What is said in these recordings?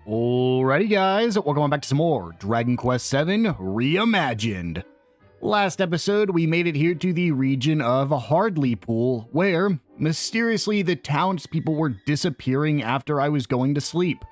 Alrighty guys, welcome back to some more Dragon Quest VII Reimagined. Last episode, we made it here to the region of Hardlypool, where, mysteriously, the townspeople were disappearing after I was going to sleep.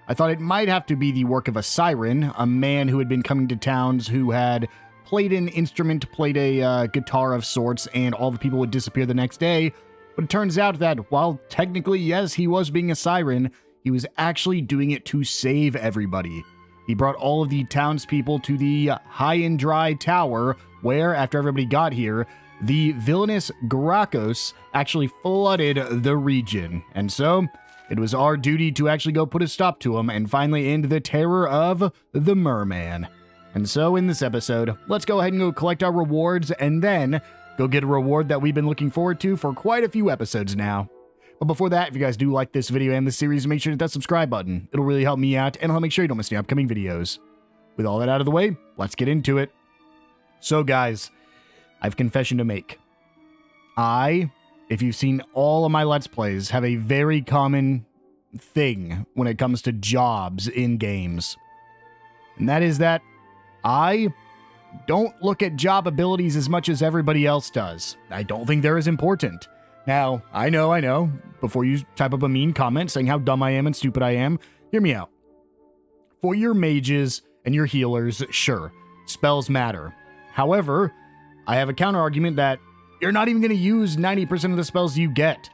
I thought it might have to be the work of a siren, a man who had been coming to towns who had played an instrument, played a guitar of sorts, and all the people would disappear the next day. But it turns out that while technically, yes, he was being a siren, he was actually doing it to save everybody. He brought all of the townspeople to the High and Dry Tower, where, after everybody got here, the villainous Gracchus actually flooded the region. And so, it was our duty to actually go put a stop to him and finally end the terror of the Merman. And so, in this episode, let's go ahead and go collect our rewards, and then go get a reward that we've been looking forward to for quite a few episodes now. But before that, if you guys do like this video and this series, make sure to hit that subscribe button. It'll really help me out, and it'll make sure you don't miss any upcoming videos. With all that out of the way, let's get into it. So guys, I have a confession to make. If you've seen all of my Let's Plays, have a very common thing when it comes to jobs in games. And that is that I don't look at job abilities as much as everybody else does. I don't think they're as important. Now, I know, before you type up a mean comment saying how dumb I am and stupid I am, hear me out. For your mages and your healers, sure, spells matter. However, I have a counter argument that you're not even going to use 90% of the spells you get.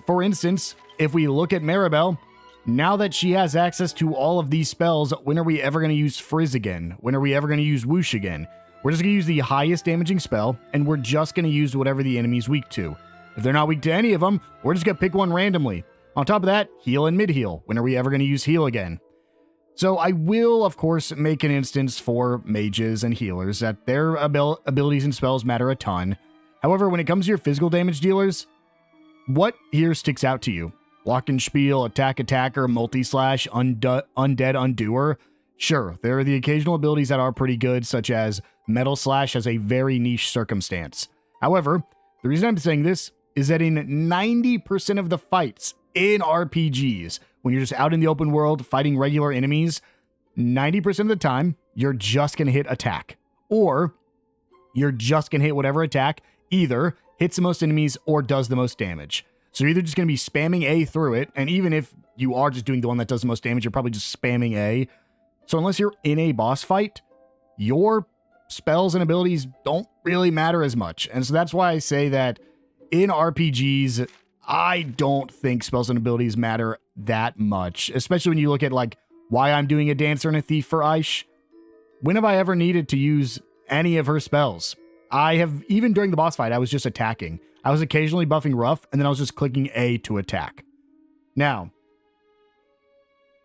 For instance, if we look at Maribel, now that she has access to all of these spells, when are we ever going to use Frizz again? When are we ever going to use Whoosh again? We're just going to use the highest damaging spell, and we're just going to use whatever the enemy's weak to. If they're not weak to any of them, we're just going to pick one randomly. On top of that, heal and mid-heal. When are we ever going to use heal again? So I will, of course, make an instance for mages and healers that their abilities and spells matter a ton. However, when it comes to your physical damage dealers, what here sticks out to you? Glockenspiel, Attack Attacker, Multi-Slash, Undead Undoer? Sure, there are the occasional abilities that are pretty good, such as Metal Slash has a very niche circumstance. However, the reason I'm saying this is that in 90% of the fights in RPGs, when you're just out in the open world fighting regular enemies, 90% of the time, you're just going to hit attack. Or you're just going to hit whatever attack either hits the most enemies or does the most damage. So you're either just going to be spamming A through it, and even if you are just doing the one that does the most damage, you're probably just spamming A. So unless you're in a boss fight, your spells and abilities don't really matter as much. And so that's why I say that in RPGs, I don't think spells and abilities matter that much, especially when you look at like why I'm doing a dancer and a thief for Aish. When have I ever needed to use any of her spells? Even during the boss fight, I was just attacking. I was occasionally buffing rough, and then I was just clicking A to attack. Now,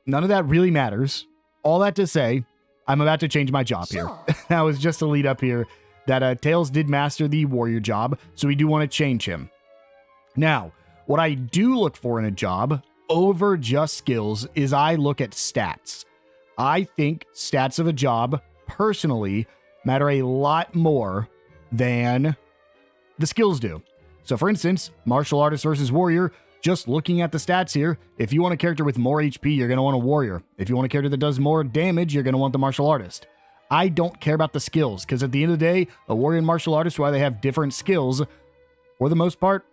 none of that really matters. All that to say, I'm about to change my job here. That was just a lead up here that Tails did master the warrior job, so we do want to change him. Now, what I do look for in a job over just skills is I look at stats. I think stats of a job, personally, matter a lot more than the skills do. So for instance, martial artist versus warrior, just looking at the stats here, if you want a character with more HP, you're going to want a warrior. If you want a character that does more damage, you're going to want the martial artist. I don't care about the skills, because at the end of the day, a warrior and martial artist, while they have different skills, for the most part,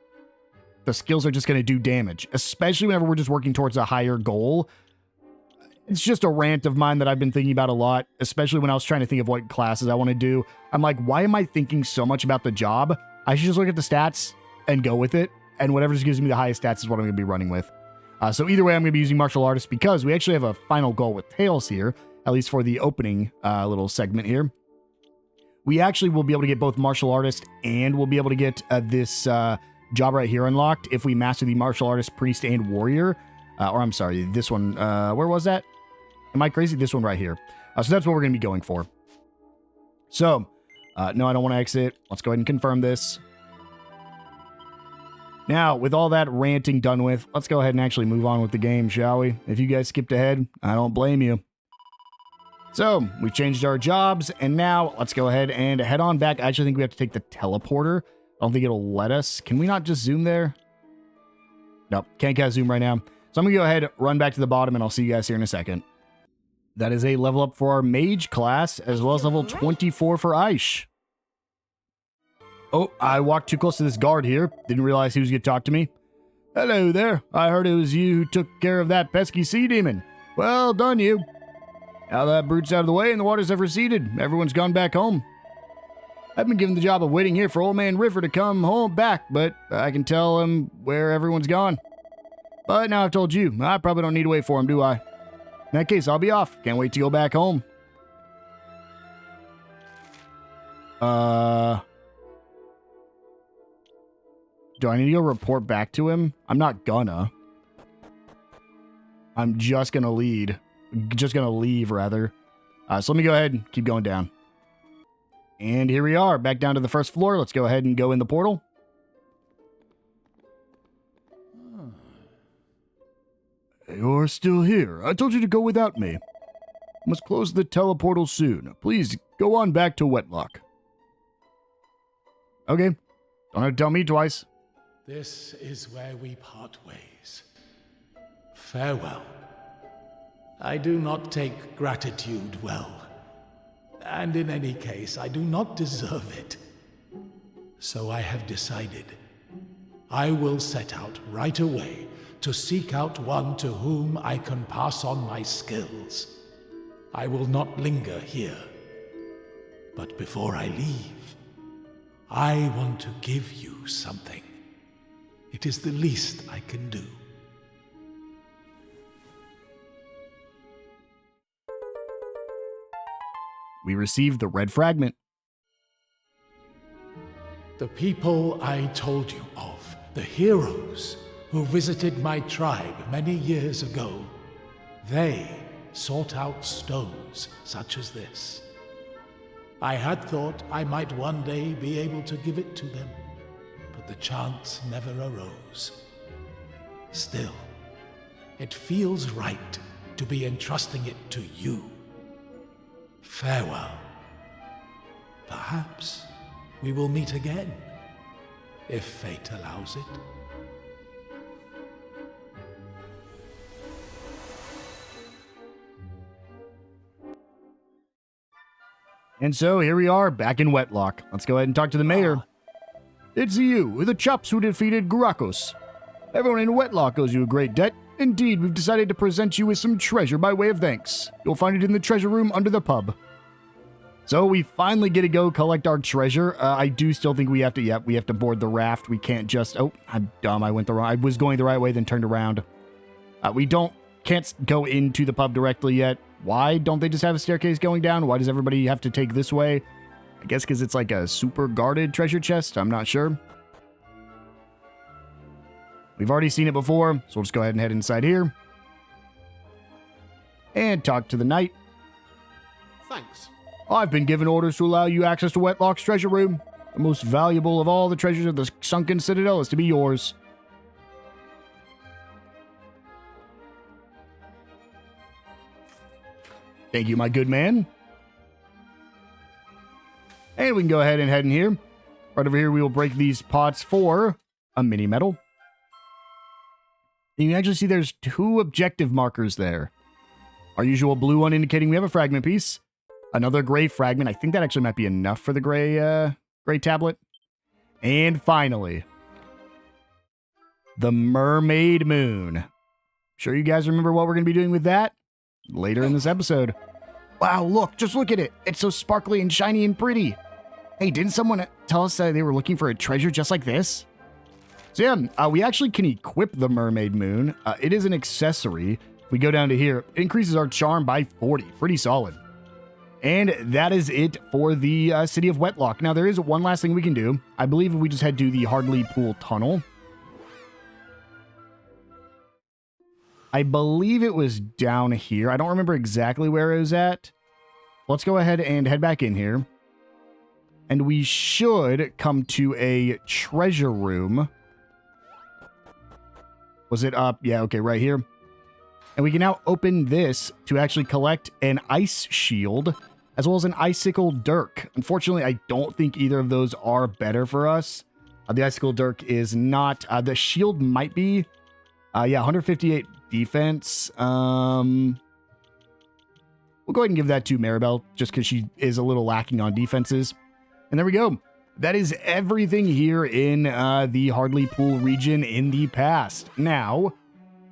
the skills are just going to do damage, especially whenever we're just working towards a higher goal. It's just a rant of mine that I've been thinking about a lot, especially when I was trying to think of what classes I want to do. I'm like, why am I thinking so much about the job? I should just look at the stats and go with it, and whatever just gives me the highest stats is what I'm going to be running with. So either way, I'm going to be using martial artist because we actually have a final goal with Tails here, at least for the opening little segment here. We actually will be able to get both martial artist and we'll be able to get this job right here unlocked if we master the martial artist, priest, and warrior. Or I'm sorry, this one, where was that? Am I crazy? This one right here. So that's what we're going to be going for. So, no, I don't want to exit. Let's go ahead and confirm this. Now, with all that ranting done with, let's go ahead and actually move on with the game, shall we? If you guys skipped ahead, I don't blame you. So, we changed our jobs, and now let's go ahead and head on back. I actually think we have to take the teleporter. I don't think it'll let us. Can we not just zoom there? Nope, can't cast zoom right now. So I'm going to go ahead, run back to the bottom, and I'll see you guys here in a second. That is a level up for our mage class, as well as level 24 for Aish. Oh, I walked too close to this guard here. Didn't realize he was going to talk to me. Hello there. I heard it was you who took care of that pesky sea demon. Well done, you. Now that brute's out of the way and the waters have receded, everyone's gone back home. I've been given the job of waiting here for Old Man River to come home back, but I can tell him where everyone's gone. But now I've told you, I probably don't need to wait for him, do I? In that case, I'll be off. Can't wait to go back home. Do I need to go report back to him? I'm not gonna. I'm just gonna lead. Just gonna leave, rather. So let me go ahead and keep going down. And here we are, back down to the first floor. Let's go ahead and go in the portal. You're still here. I told you to go without me. Must close the teleportal soon. Please go on back to Wetlock. Okay. Don't have to tell me twice. This is where we part ways. Farewell. I do not take gratitude well. And in any case, I do not deserve it. So I have decided. I will set out right away to seek out one to whom I can pass on my skills. I will not linger here. But before I leave, I want to give you something. It is the least I can do. We received the red fragment. The people I told you of, the heroes who visited my tribe many years ago, they sought out stones such as this. I had thought I might one day be able to give it to them, but the chance never arose. Still, it feels right to be entrusting it to you. Farewell. Perhaps we will meet again, if fate allows it. And so here we are, back in Wetlock. Let's go ahead and talk to the mayor. It's you, the chops who defeated Gurakos. Everyone in Wetlock owes you a great debt. Indeed, we've decided to present you with some treasure by way of thanks. You'll find it in the treasure room under the pub. So we finally get to go collect our treasure. I do still think we have to board the raft. We can't just, oh, I'm dumb. I was going the right way, then turned around. Can't go into the pub directly yet. Why don't they just have a staircase going down? Why does everybody have to take this way? I guess because it's like a super guarded treasure chest. I'm not sure. We've already seen it before, so we'll just go ahead and head inside here. And talk to the knight. Thanks. I've been given orders to allow you access to Wetlock's treasure room. The most valuable of all the treasures of the sunken citadel is to be yours. Thank you, my good man. And we can go ahead and head in here. Right over here, we will break these pots for a mini medal. And you can actually see there's 2 objective markers there. Our usual blue one indicating we have a fragment piece. Another gray fragment. I think that actually might be enough for the gray tablet. And finally, the Mermaid Moon. Sure you guys remember what we're going to be doing with that? Later in this episode. Wow, look, just look at it. It's so sparkly and shiny and pretty. Hey, didn't someone tell us that they were looking for a treasure just like this? So yeah, we actually can equip the Mermaid Moon. It is an accessory. If we go down to here, it increases our charm by 40. Pretty solid. And that is it for the city of Wetlock. Now, there is one last thing we can do. I believe we just head to the Hardley Pool Tunnel. I believe it was down here. I don't remember exactly where it was at. Let's go ahead and head back in here. And we should come to a treasure room. Was it up? Yeah, okay, right here. And we can now open this to actually collect an ice shield, as well as an icicle dirk. Unfortunately, I don't think either of those are better for us. The icicle dirk is not. The shield might be. Yeah, 158 defense. We'll go ahead and give that to Maribel, just because she is a little lacking on defenses. And there we go. That is everything here in the Hartlepool region in the past. Now,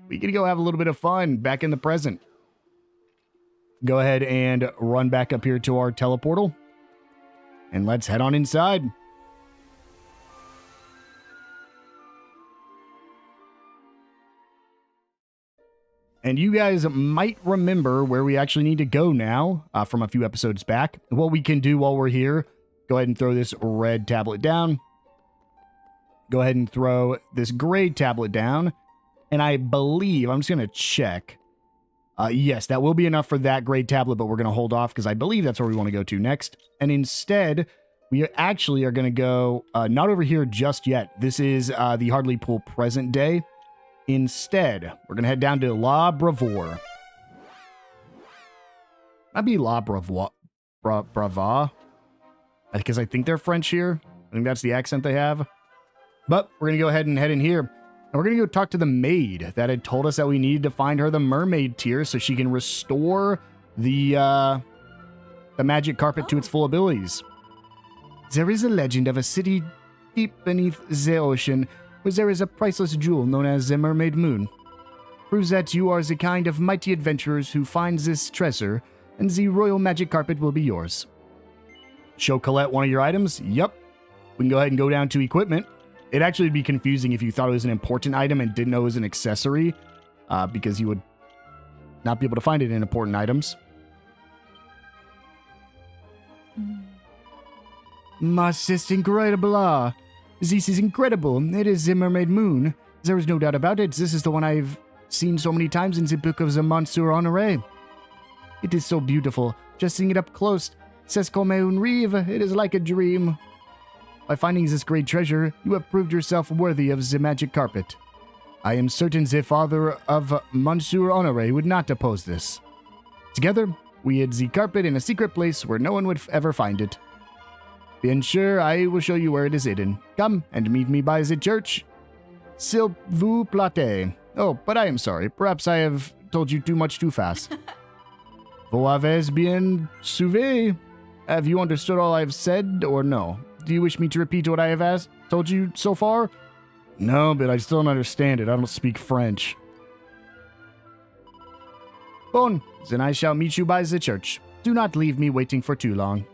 we get to go have a little bit of fun back in the present. Go ahead and run back up here to our teleportal. And let's head on inside. And you guys might remember where we actually need to go now from a few episodes back. What we can do while we're here, go ahead and throw this red tablet down. Go ahead and throw this gray tablet down. And I believe, I'm just going to check. Yes, that will be enough for that gray tablet, but we're going to hold off because I believe that's where we want to go to next. And instead, we actually are going to go not over here just yet. This is the Hartlepool present day. Instead, we're going to head down to La Bravoure. That'd be La Bravois. Brava. Because I think they're French here. I think that's the accent they have. But we're going to go ahead and head in here. And we're going to go talk to the maid that had told us that we needed to find her the mermaid tier so she can restore the magic carpet to its full abilities. There is a legend of a city deep beneath the ocean where there is a priceless jewel known as the Mermaid Moon. Proves that you are the kind of mighty adventurers who find this treasure, and the royal magic carpet will be yours. Show Colette one of your items? Yep. We can go ahead and go down to equipment. It'd actually be confusing if you thought it was an important item and didn't know it was an accessory, because you would not be able to find it in important items. This is incredible. This is incredible. It is the Mermaid Moon. There is no doubt about it. This is the one I've seen so many times in the book of the Monsieur Honoré. It is so beautiful. Just seeing it up close. C'est comme un rêve. It is like a dream. By finding this great treasure, you have proved yourself worthy of the magic carpet. I am certain the father of Monsieur Honoré would not oppose this. Together, we hid the carpet in a secret place where no one would ever find it. Bien sure, I will show you where it is hidden. Come and meet me by the church. S'il vous plaît. Oh, but I am sorry. Perhaps I have told you too much too fast. Vous avez bien suivi? Have you understood all I have said, or no? Do you wish me to repeat what I have told you so far? No, but I still don't understand it. I don't speak French. Bon, then I shall meet you by the church. Do not leave me waiting for too long.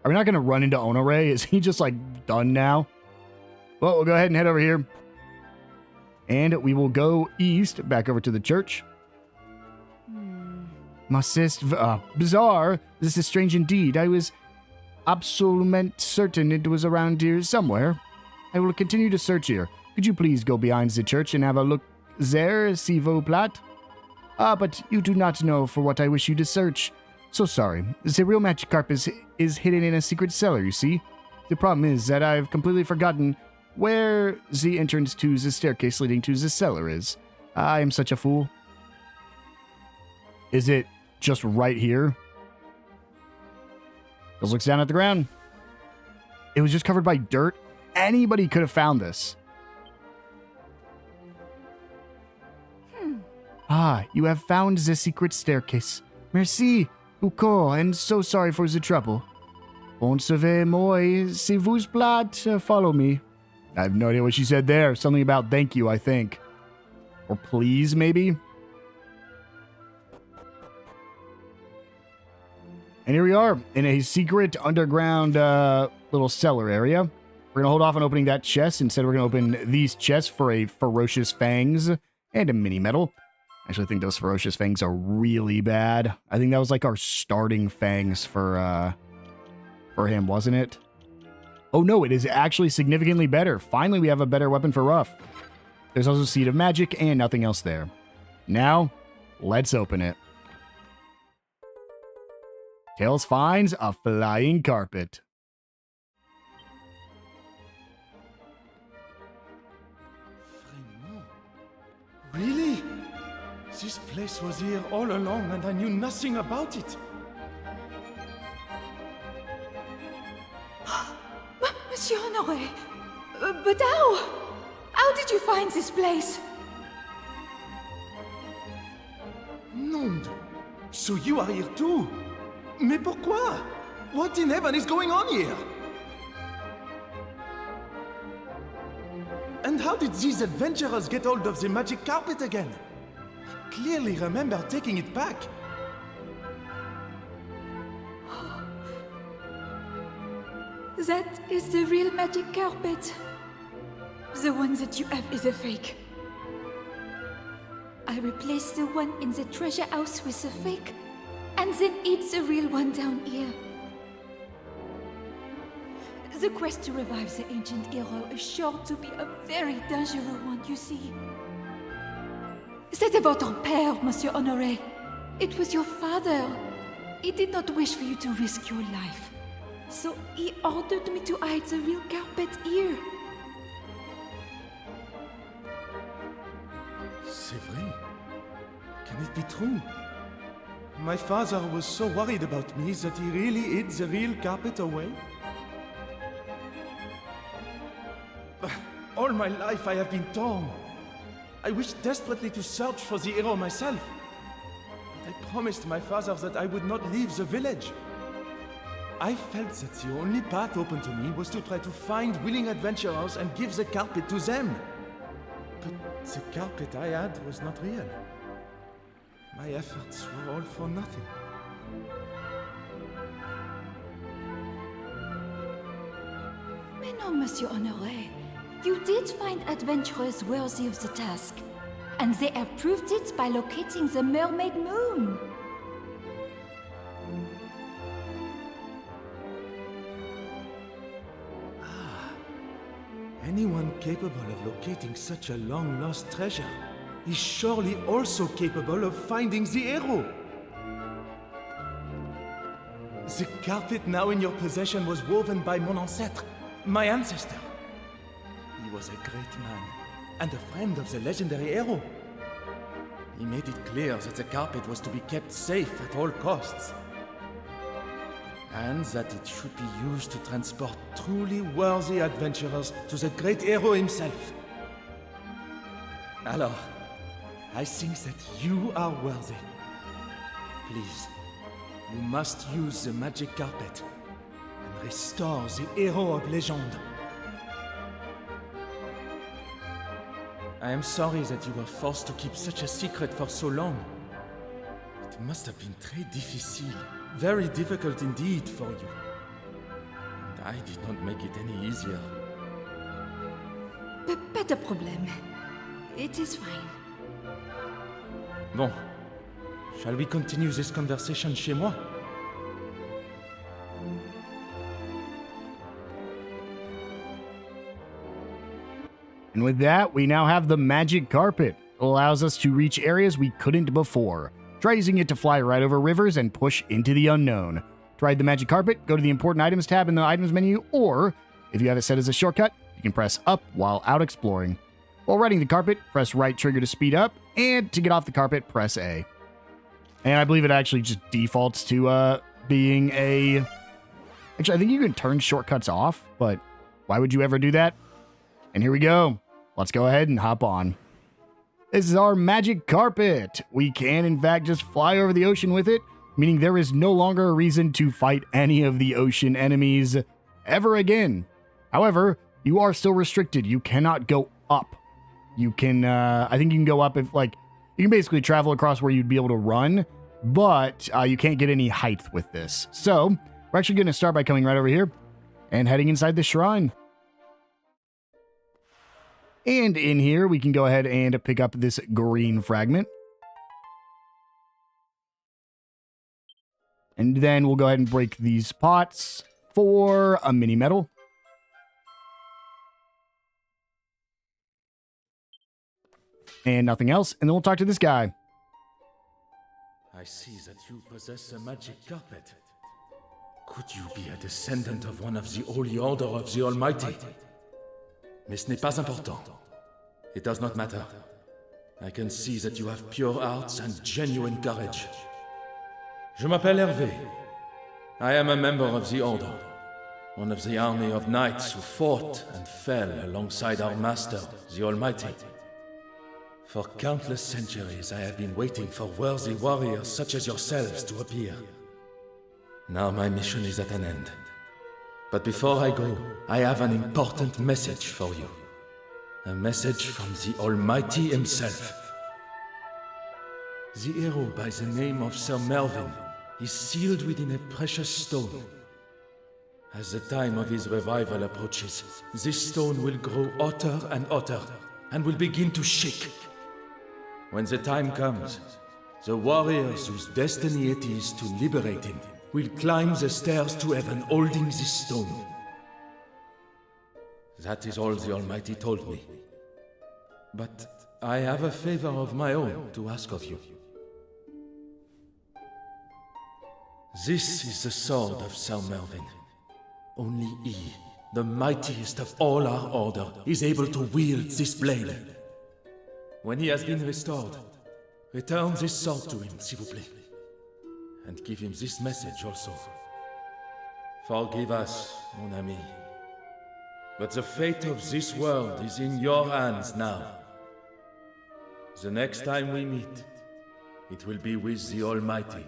Are we not going to run into Honoré? Is he just, like, done now? Well, we'll go ahead and head over here. And we will go east, back over to the church. My sister, bizarre. This is strange indeed. I was absolutely certain it was around here somewhere. I will continue to search here. Could you please go behind the church and have a look there, s'il vous plaît? But you do not know for what I wish you to search. So sorry. The real magic carpet is hidden in a secret cellar, you see? The problem is that I've completely forgotten where the entrance to the staircase leading to the cellar is. I am such a fool. Is it just right here? Let's look down at the ground. It was just covered by dirt. Anybody could have found this. You have found the secret staircase. Merci, beaucoup, and so sorry for the trouble. Bon sauver moi, s'il vous plaît, follow me. I have no idea what she said there. Something about thank you, I think. Or please, maybe? And here we are in a secret underground little cellar area. We're going to hold off on opening that chest. Instead, we're going to open these chests for a Ferocious Fangs and a Mini Medal. Actually, I think those Ferocious Fangs are really bad. I think that was like our starting fangs for him, wasn't it? Oh no, it is actually significantly better. Finally, we have a better weapon for Ruff. There's also Seed of Magic and nothing else there. Now, let's open it. Tails finds a flying carpet. Really? This place was here all along and I knew nothing about it. Monsieur Honoré, but how? How did you find this place? Nom So you are here too? Mais pourquoi? What in heaven is going on here? And how did these adventurers get hold of the magic carpet again? I clearly remember taking it back. That is the real magic carpet. The one that you have is a fake. I replaced the one in the treasure house with a fake, and then it's the real one down here. The quest to revive the ancient hero is sure to be a very dangerous one, you see. C'était votre père, Monsieur Honoré. It was your father. He did not wish for you to risk your life. So he ordered me to hide the real carpet here. C'est vrai? Can it be true? My father was so worried about me that he really hid the real carpet away? All my life I have been torn. I wished desperately to search for the hero myself. But I promised my father that I would not leave the village. I felt that the only path open to me was to try to find willing adventurers and give the carpet to them. But the carpet I had was not real. My efforts were all for nothing. Mais non, Monsieur Honoré. You did find adventurers worthy of the task. And they have proved it by locating the Mermaid Moon. Anyone capable of locating such a long-lost treasure is surely also capable of finding the hero. The carpet now in your possession was woven by mon ancêtre, my ancestor. He was a great man and a friend of the legendary hero. He made it clear that the carpet was to be kept safe at all costs, and that it should be used to transport truly worthy adventurers to the great hero himself. Alors, I think that you are worthy. Please, you must use the magic carpet and restore the hero of legend. I am sorry that you were forced to keep such a secret for so long. It must have been très difficile. Very difficult indeed for you. And I did not make it any easier. Pas de problème. It is fine. Bon. Shall we continue this conversation chez moi? And with that, we now have the magic carpet. It allows us to reach areas we couldn't before. Try using it to fly right over rivers and push into the unknown. To ride the magic carpet, go to the Important Items tab in the Items menu, or, if you have it set as a shortcut, you can press up while out exploring. While riding the carpet, press right trigger to speed up, and to get off the carpet, press A. And I believe it actually just defaults to being a... Actually, I think you can turn shortcuts off, but why would you ever do that? And here we go. Let's go ahead and hop on. This is our magic carpet. We can, in fact, just fly over the ocean with it, meaning there is no longer a reason to fight any of the ocean enemies ever again. However, you are still restricted. You cannot go up. You can, I think you can go up if, like, you can basically travel across where you'd be able to run, but you can't get any height with this. So, we're actually going to start by coming right over here and heading inside the shrine. And in here, we can go ahead and pick up this green fragment. And then we'll go ahead and break these pots for a mini medal. And nothing else. And then we'll talk to this guy. I see that you possess a magic carpet. Could you be a descendant of one of the Holy Order of the Almighty? Mais ce n'est pas important. It does not matter. I can see that you have pure hearts and genuine courage. Je m'appelle Hervé. I am a member of the Order, one of the army of knights who fought and fell alongside our master, the Almighty. For countless centuries, I have been waiting for worthy warriors such as yourselves to appear. Now my mission is at an end. But before I go, I have an important message for you. A message from the Almighty himself. The hero by the name of Sir Melvin is sealed within a precious stone. As the time of his revival approaches, this stone will grow hotter and hotter, and will begin to shake. When the time comes, the warriors whose destiny it is to liberate him will climb the stairs to heaven holding this stone. That is all the Almighty told me. But I have a favor of my own to ask of you. This is the sword of Sir Melvin. Only he, the mightiest of all our order, is able to wield this blade. When he has been restored, return this sword to him, s'il vous plaît. And give him this message also. Forgive us, mon ami. But the fate of this world is in your hands now. The next time we meet, it will be with the Almighty.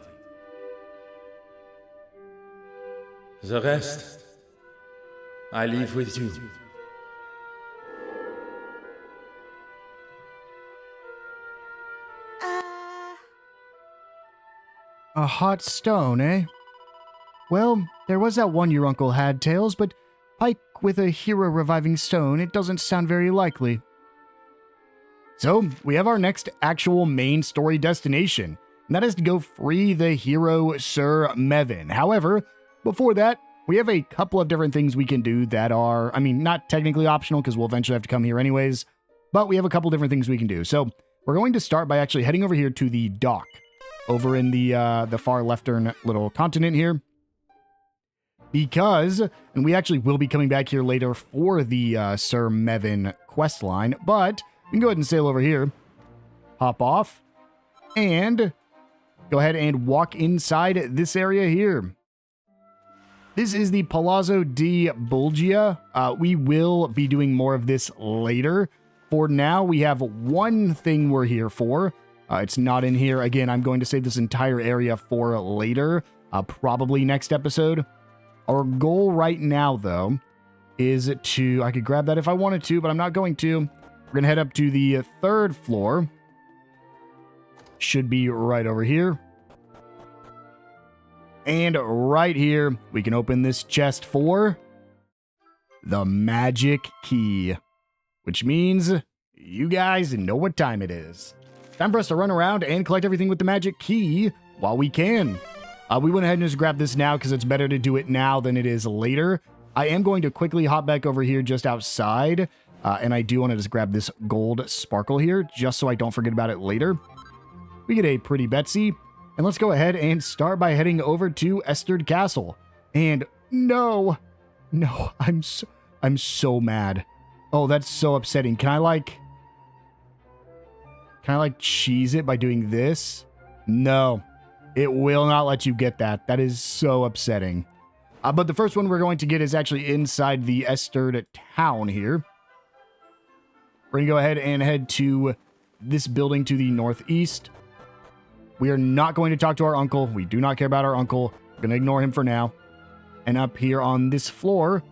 The rest, I leave with you. A hot stone, eh? Well, there was that one your uncle had, Tails, but pike with a hero reviving stone, it doesn't sound very likely. So, we have our next actual main story destination, and that is to go free the hero Sir Melvin. However, before that, we have a couple of different things we can do that are, not technically optional because we'll eventually have to come here anyways, but we have a couple different things we can do. So, we're going to start by actually heading over here to the dock, over in the far left-turn little continent here. Because, and we actually will be coming back here later for the Sir Melvin quest line, but we can go ahead and sail over here, hop off, and go ahead and walk inside this area here. This is the Palazzo di Bulgia. We will be doing more of this later. For now, we have one thing we're here for. It's not in here. Again, I'm going to save this entire area for later, probably next episode. Our goal right now, though, is to... I could grab that if I wanted to, but I'm not going to. We're going to head up to the third floor. Should be right over here. And right here, we can open this chest for the magic key, which means you guys know what time it is. Time for us to run around and collect everything with the magic key while we can. We went ahead and just grabbed this now because it's better to do it now than it is later. I am going to quickly hop back over here just outside, and I do want to just grab this gold sparkle here just so I don't forget about it later. We get a pretty Betsy, and let's go ahead and start by heading over to Esterd Castle. And no, I'm so mad. Oh, that's so upsetting. Can I cheese it by doing this? No, it will not let you get that. That is so upsetting. But the first one we're going to get is actually inside the Esterd town here. We're going to go ahead and head to this building to the northeast. We are not going to talk to our uncle. We do not care about our uncle. We're going to ignore him for now. And up here on this floor,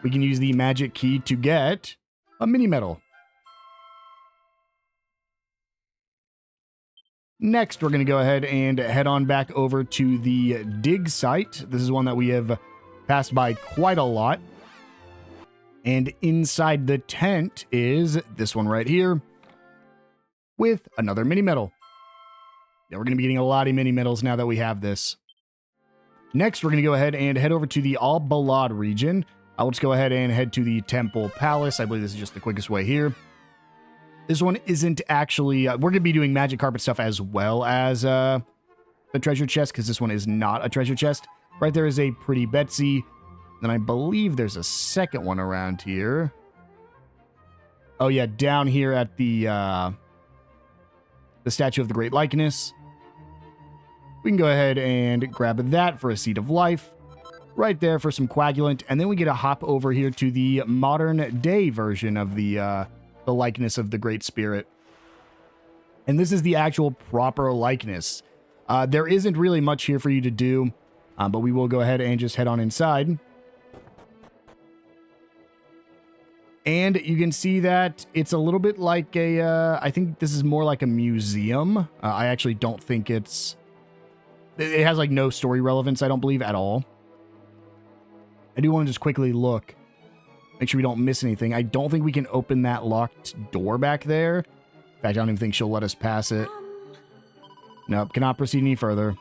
we can use the magic key to get a mini medal. Next, we're going to go ahead and head on back over to the dig site. This is one that we have passed by quite a lot. And inside the tent is this one right here with another mini medal. Yeah, we're going to be getting a lot of mini medals now that we have this. Next, we're going to go ahead and head over to the Al Balad region. Let's go ahead and head to the Temple Palace. I believe this is just the quickest way here. This one isn't actually... we're going to be doing magic carpet stuff as well as the treasure chest, because this one is not a treasure chest. Right there is a pretty Betsy. Then I believe there's a second one around here. Oh yeah, down here at the Statue of the Great Likeness. We can go ahead and grab that for a Seed of Life. Right there for some Coagulant. And then we get a hop over here to the modern day version of the likeness of the Great Spirit. And this is the actual proper likeness. There isn't really much here for you to do, but we will go ahead and just head on inside. And you can see that it's a little bit like a, I think this is more like a museum. I actually don't think it has like no story relevance, I don't believe at all. I do want to just quickly look, make sure we don't miss anything. I don't think we can open that locked door back there. In fact, I don't even think she'll let us pass it. Nope, cannot proceed any further.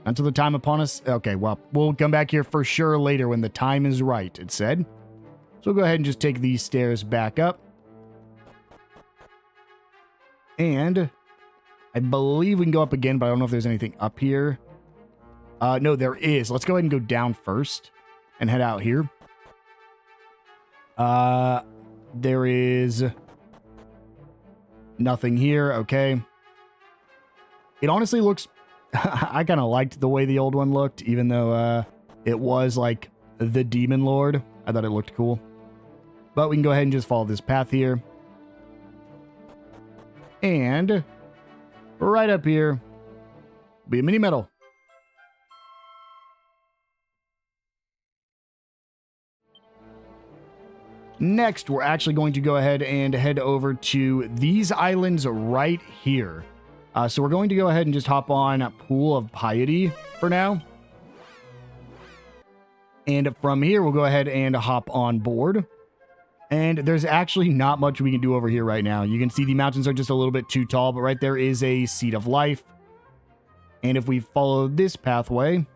Until the time upon us. Okay, well, we'll come back here for sure later when the time is right, it said. So we'll go ahead and just take these stairs back up. And I believe we can go up again, but I don't know if there's anything up here. No, there is. Let's go ahead and go down first and head out here. There is nothing here. Okay. It honestly looks... I kind of liked the way the old one looked, even though it was like the Demon Lord. I thought it looked cool. But we can go ahead and just follow this path here. And right up here, be a mini medal. Next, we're actually going to go ahead and head over to these islands right here. So we're going to go ahead and just hop on Pool of Piety for now. And from here, we'll go ahead and hop on board. And there's actually not much we can do over here right now. You can see the mountains are just a little bit too tall, but right there is a Seed of Life. And if we follow this pathway,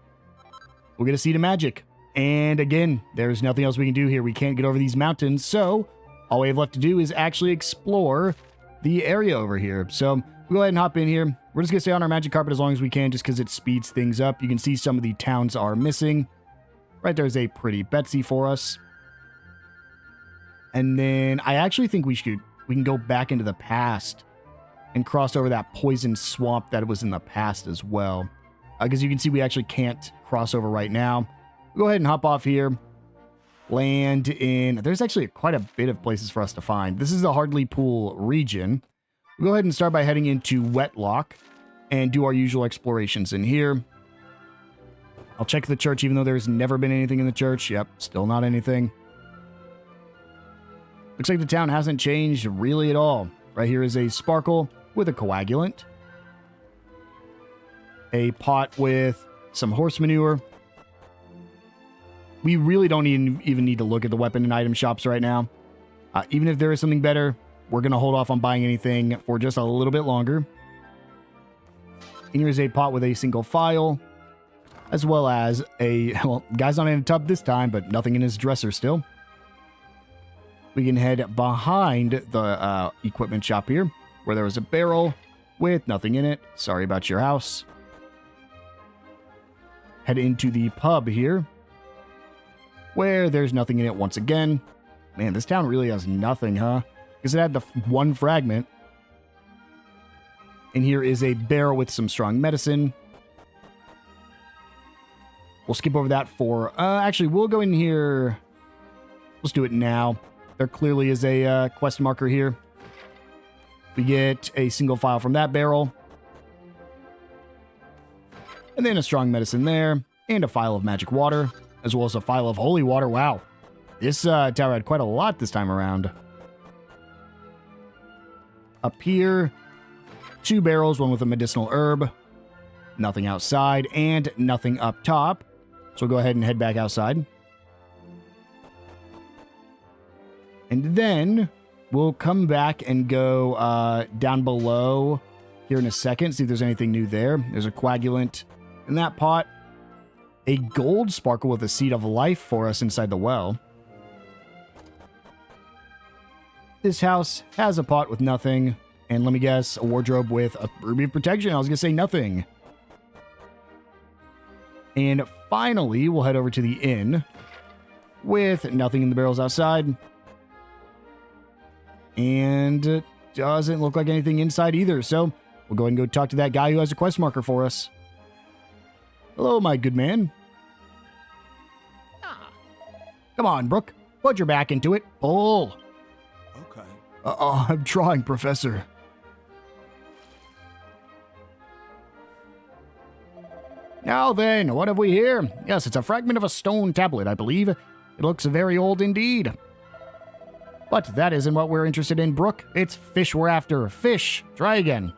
we'll get a Seed of Magic. And again, there's nothing else we can do here. We can't get over these mountains, so all we have left to do is actually explore the area over here. So we'll go ahead and hop in here. We're just going to stay on our magic carpet as long as we can, just because it speeds things up. You can see some of the towns are missing. Right there's a pretty Betsy for us. And then I actually think we can go back into the past and cross over that poison swamp that was in the past as well. Because you can see we actually can't cross over right now. We'll go ahead and hop off here. Land in... There's actually quite a bit of places for us to find. This is the Hardley Pool region. We'll go ahead and start by heading into Wetlock and do our usual explorations in here. I'll check the church even though there's never been anything in the church. Yep, still not anything. Looks like the town hasn't changed really at all. Right here is a sparkle with a coagulant. A pot with some horse manure. We really don't even need to look at the weapon and item shops right now. Even if there is something better, we're going to hold off on buying anything for just a little bit longer. And here's a pot with a single file, as well as a... Well, guy's not in a tub this time, but nothing in his dresser still. We can head behind the equipment shop here, where there was a barrel with nothing in it. Sorry about your house. Head into the pub here, where there's nothing in it once again. Man, this town really has nothing, huh? Because it had the one fragment. And here is a barrel with some strong medicine. We'll skip over that for... actually, we'll go in here... Let's do it now. There clearly is a quest marker here. We get a single file from that barrel. And then a strong medicine there. And a file of magic water. As well as a file of holy water. Wow. This tower had quite a lot this time around. Up here, 2 barrels, one with a medicinal herb. Nothing outside, and nothing up top. So we'll go ahead and head back outside. And then we'll come back and go down below here in a second, see if there's anything new there. There's a coagulant in that pot. A gold sparkle with a Seed of Life for us inside the well. This house has a pot with nothing. And let me guess, a wardrobe with a ruby of protection. I was going to say nothing. And finally, we'll head over to the inn with nothing in the barrels outside. And it doesn't look like anything inside either. So we'll go ahead and go talk to that guy who has a quest marker for us. Hello, my good man. Come on, Brooke. Put your back into it. Pull. Okay. I'm trying, Professor. Now then, what have we here? Yes, it's a fragment of a stone tablet, I believe. It looks very old indeed. But that isn't what we're interested in, Brooke. It's fish we're after. Fish. Try again.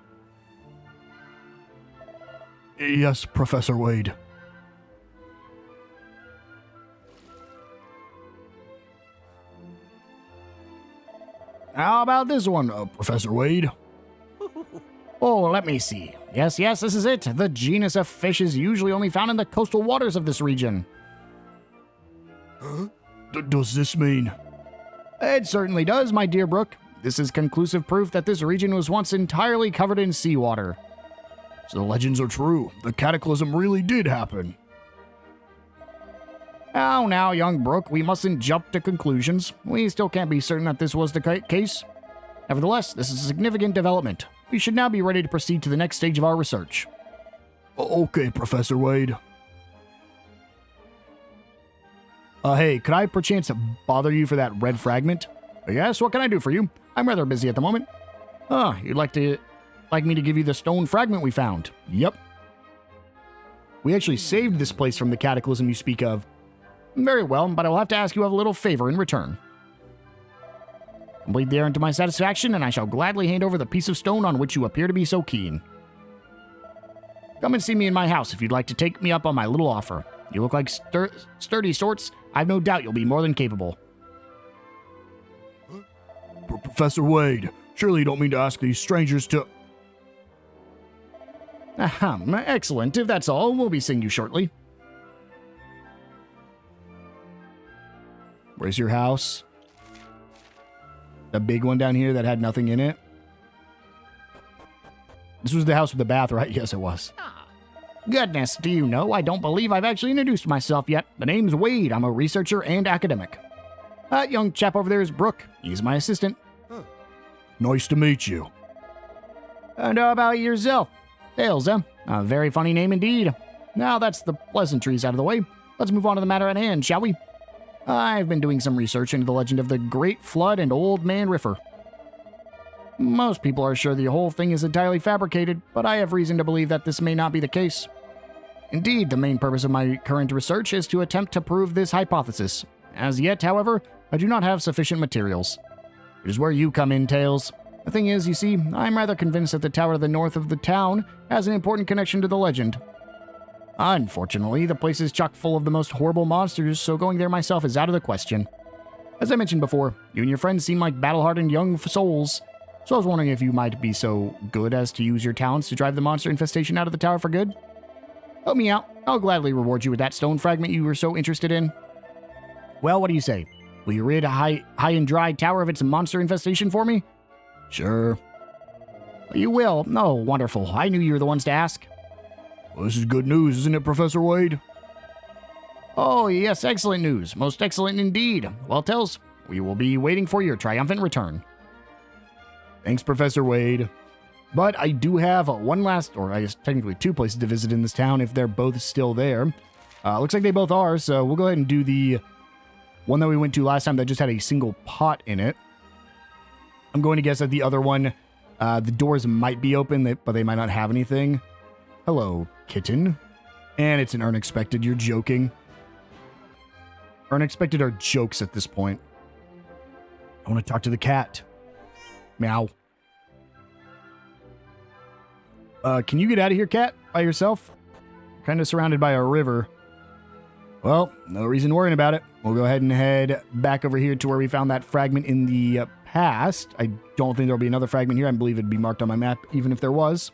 Yes, Professor Wade. How about this one, Professor Wade? Oh, let me see. Yes, this is it. The genus of fish is usually only found in the coastal waters of this region. Huh? Does this mean... It certainly does, my dear Brooke. This is conclusive proof that this region was once entirely covered in seawater. So the legends are true. The cataclysm really did happen. Now, young Brooke, we mustn't jump to conclusions. We still can't be certain that this was the case. Nevertheless, this is a significant development. We should now be ready to proceed to the next stage of our research. Okay, Professor Wade. Hey, could I perchance bother you for that red fragment? Yes, what can I do for you? I'm rather busy at the moment. You'd like me to give you the stone fragment we found? Yep. We actually saved this place from the cataclysm you speak of. Very well, but I will have to ask you a little favor in return. Complete the errand to my satisfaction, and I shall gladly hand over the piece of stone on which you appear to be so keen. Come and see me in my house if you'd like to take me up on my little offer. You look like sturdy sorts. I've no doubt you'll be more than capable. Professor Wade, surely you don't mean to ask these strangers to... Excellent. If that's all, we'll be seeing you shortly. Where's your house? The big one down here that had nothing in it? This was the house with the bath, right? Yes, it was. Goodness, do you know, I don't believe I've actually introduced myself yet. The name's Wade. I'm a researcher and academic. That young chap over there is Brooke. He's my assistant. Nice to meet you. And how about yourself? Tails, huh? A very funny name indeed. Now that's the pleasantries out of the way. Let's move on to the matter at hand, shall we? I've been doing some research into the legend of the Great Flood and Old Man Riffer. Most people are sure the whole thing is entirely fabricated, but I have reason to believe that this may not be the case. Indeed, the main purpose of my current research is to attempt to prove this hypothesis. As yet, however, I do not have sufficient materials. It is where you come in, Tails. The thing is, you see, I'm rather convinced that the tower to the north of the town has an important connection to the legend. Unfortunately, the place is chock full of the most horrible monsters, so going there myself is out of the question. As I mentioned before, you and your friends seem like battle-hardened young souls, so I was wondering if you might be so good as to use your talents to drive the monster infestation out of the tower for good? Help me out. I'll gladly reward you with that stone fragment you were so interested in. Well, what do you say? Will you rid a high and dry tower of its monster infestation for me? Sure. You will? Oh, wonderful. I knew you were the ones to ask. Well, this is good news, isn't it, Professor Wade? Oh, yes, excellent news. Most excellent indeed. Well, Tails, we will be waiting for your triumphant return. Thanks, Professor Wade. But I do have one last, or I guess technically two places to visit in this town if they're both still there. Looks like they both are, so we'll go ahead and do the one that we went to last time that just had a single pot in it. I'm going to guess that the other one, the doors might be open, but they might not have anything. Hello, kitten. And it's an unexpected. You're joking. Unexpected are jokes at this point. I want to talk to the cat. Meow. Can you get out of here, cat? By yourself? Kind of surrounded by a river. Well, no reason worrying about it. We'll go ahead and head back over here to where we found that fragment in the past. I don't think there'll be another fragment here. I believe it'd be marked on my map, even if there was.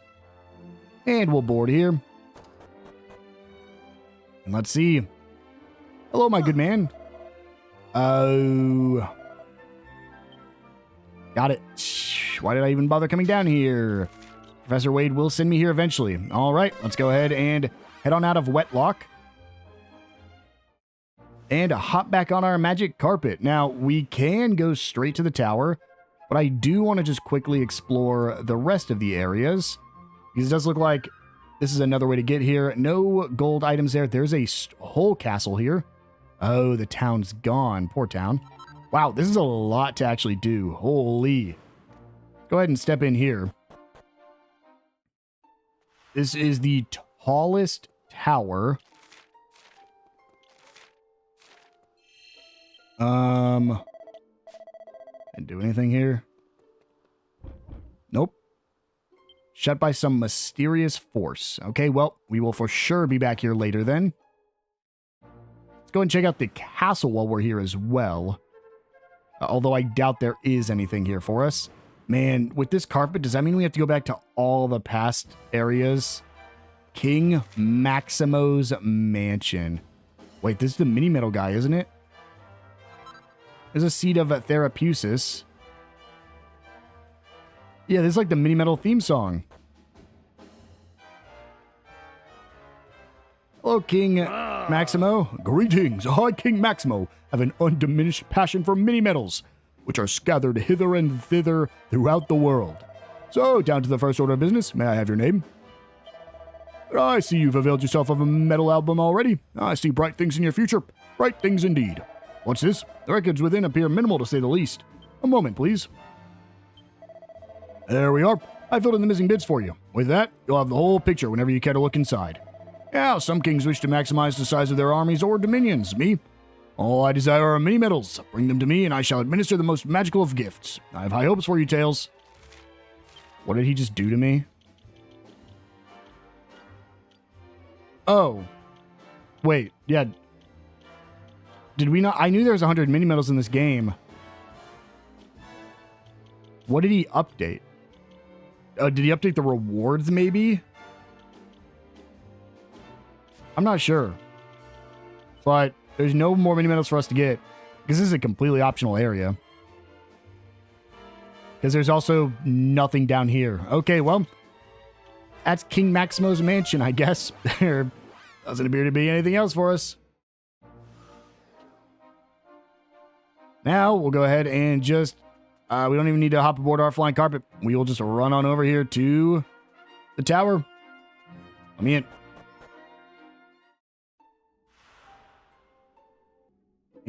And we'll board here. And let's see. Hello, my good man. Oh. Got it. Why did I even bother coming down here? Professor Wade will send me here eventually. All right, let's go ahead and head on out of Wetlock. And hop back on our magic carpet. Now, we can go straight to the tower, but I do want to just quickly explore the rest of the areas. Because it does look like this is another way to get here. No gold items there. There's a whole castle here. Oh, the town's gone. Poor town. Wow, this is a lot to actually do. Holy. Go ahead and step in here. This is the tallest tower. Didn't do anything here. Nope. Shut by some mysterious force. Okay, well, we will for sure be back here later then. Let's go and check out the castle while we're here as well. Although I doubt there is anything here for us. Man, with this carpet, does that mean we have to go back to all the past areas? King Maximo's mansion. Wait, this is the mini metal guy, isn't it? There's a seat of Therapusis. Yeah, this is like the mini metal theme song. Hello, King Maximo. Greetings. I, King Maximo, have an undiminished passion for mini metals, which are scattered hither and thither throughout the world. So, down to the first order of business. May I have your name? I see you've availed yourself of a metal album already. I see bright things in your future. Bright things indeed. What's this? The records within appear minimal, to say the least. A moment, please. There we are. I filled in the missing bits for you. With that, you'll have the whole picture whenever you care to look inside. Now, some kings wish to maximize the size of their armies or dominions. Me? All I desire are mini metals. Bring them to me, and I shall administer the most magical of gifts. I have high hopes for you, Tails. What did he just do to me? Oh. Wait, yeah. Did we not? I knew there was 100 mini metals in this game. What did he update? Did he update the rewards, maybe? I'm not sure. But there's no more mini metals for us to get, because this is a completely optional area. Because there's also nothing down here. Okay, well, that's King Maximo's mansion, I guess. There doesn't appear to be anything else for us. Now, we'll go ahead and just... we don't even need to hop aboard our flying carpet. We will just run on over here to the tower. Let me in.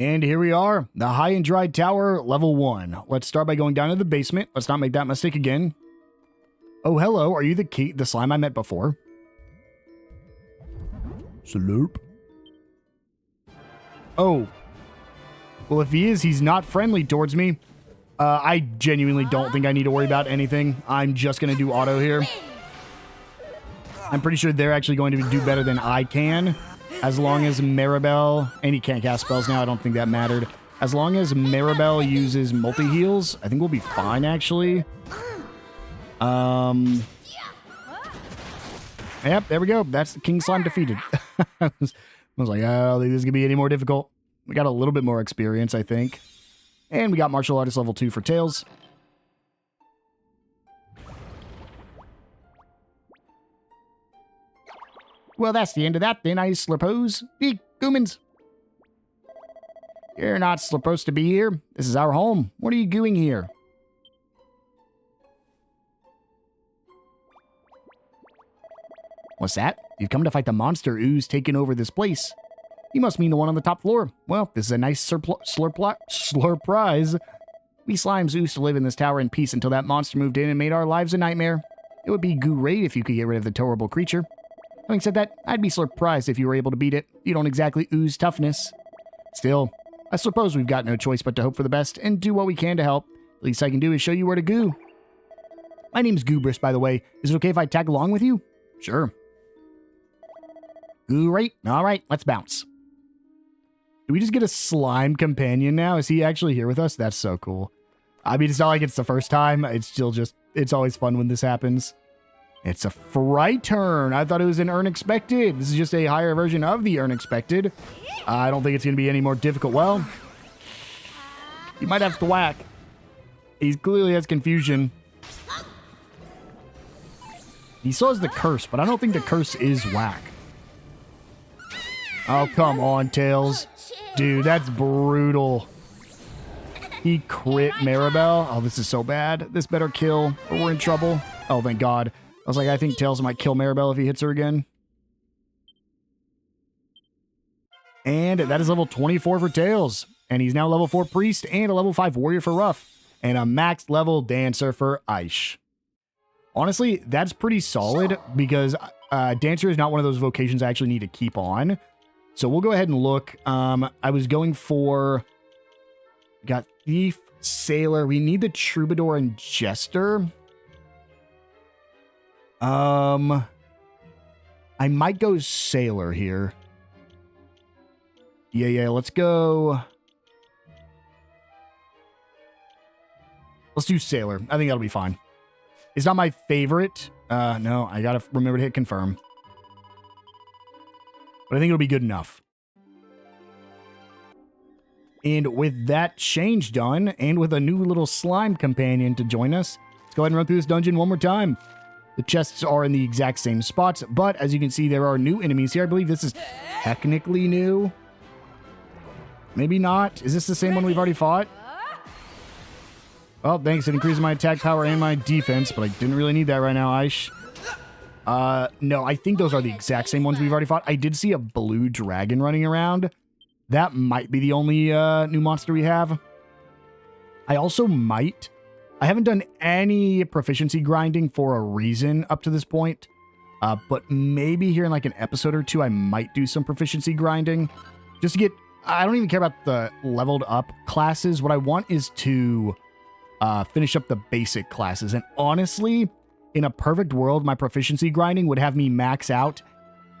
And here we are, the High and Dry Tower, level 1. Let's start by going down to the basement. Let's not make that mistake again. Oh, hello. Are you the slime I met before? Salute. Oh. Well, if he is, he's not friendly towards me. I genuinely don't think I need to worry about anything. I'm just going to do auto here. I'm pretty sure they're actually going to do better than I can. As long as Maribel... And he can't cast spells now. I don't think that mattered. As long as Maribel uses multi-heals, I think we'll be fine, actually. Yep, there we go. That's the King Slime defeated. I was like, I don't think this is going to be any more difficult. We got a little bit more experience, I think. And we got Martial Artist level 2 for Tails. Well, that's the end of that then, I suppose. Eek, Goomans. You're not supposed to be here. This is our home. What are you doing here? What's that? You've come to fight the monster ooze taking over this place. You must mean the one on the top floor. Well, this is a nice slurprise. We slimes used to live in this tower in peace until that monster moved in and made our lives a nightmare. It would be great if you could get rid of the terrible creature. Having said that, I'd be surprised if you were able to beat it. You don't exactly ooze toughness. Still, I suppose we've got no choice but to hope for the best and do what we can to help. The least I can do is show you where to goo. My name's Goobrus, by the way. Is it okay if I tag along with you? Sure. Great. All right, let's bounce. Do we just get a slime companion now? Is he actually here with us? That's so cool. I mean, it's not like it's the first time. It's still just, it's always fun when this happens. It's a fright turn. I thought it was an unexpected. This is just a higher version of the unexpected. I don't think it's going to be any more difficult. Well, you might have to whack. He clearly has confusion. He still has the curse, but I don't think the curse is whack. Oh, come on, Tails. Dude, that's brutal. He crit Maribel. Oh, this is so bad. This better kill, or we're in trouble. Oh, thank God. I was like, I think Tails might kill Maribel if he hits her again. And that is level 24 for Tails. And he's now level 4 Priest and a level 5 Warrior for Ruff. And a max level Dancer for Aish. Honestly, that's pretty solid because Dancer is not one of those vocations I actually need to keep on. So we'll go ahead and look. I was going for... Got Thief, Sailor. We need the Troubadour and Jester. I might go Sailor here. Yeah, let's go... Let's do Sailor. I think that'll be fine. It's not my favorite. No, I gotta remember to hit confirm. But I think it'll be good enough. And with that change done, and with a new little slime companion to join us, let's go ahead and run through this dungeon one more time. The chests are in the exact same spots, but as you can see, there are new enemies here. I believe this is technically new. Maybe not. Is this the same one we've already fought? Oh, thanks. It increases my attack power and my defense, but I didn't really need that right now, Aish. No, I think those are the exact same ones we've already fought. I did see a blue dragon running around. That might be the only new monster we have. I also might. I haven't done any proficiency grinding for a reason up to this point. But maybe here in like an episode or two, I might do some proficiency grinding. Just to get... I don't even care about the leveled up classes. What I want is to... finish up the basic classes. And honestly, in a perfect world, my proficiency grinding would have me max out...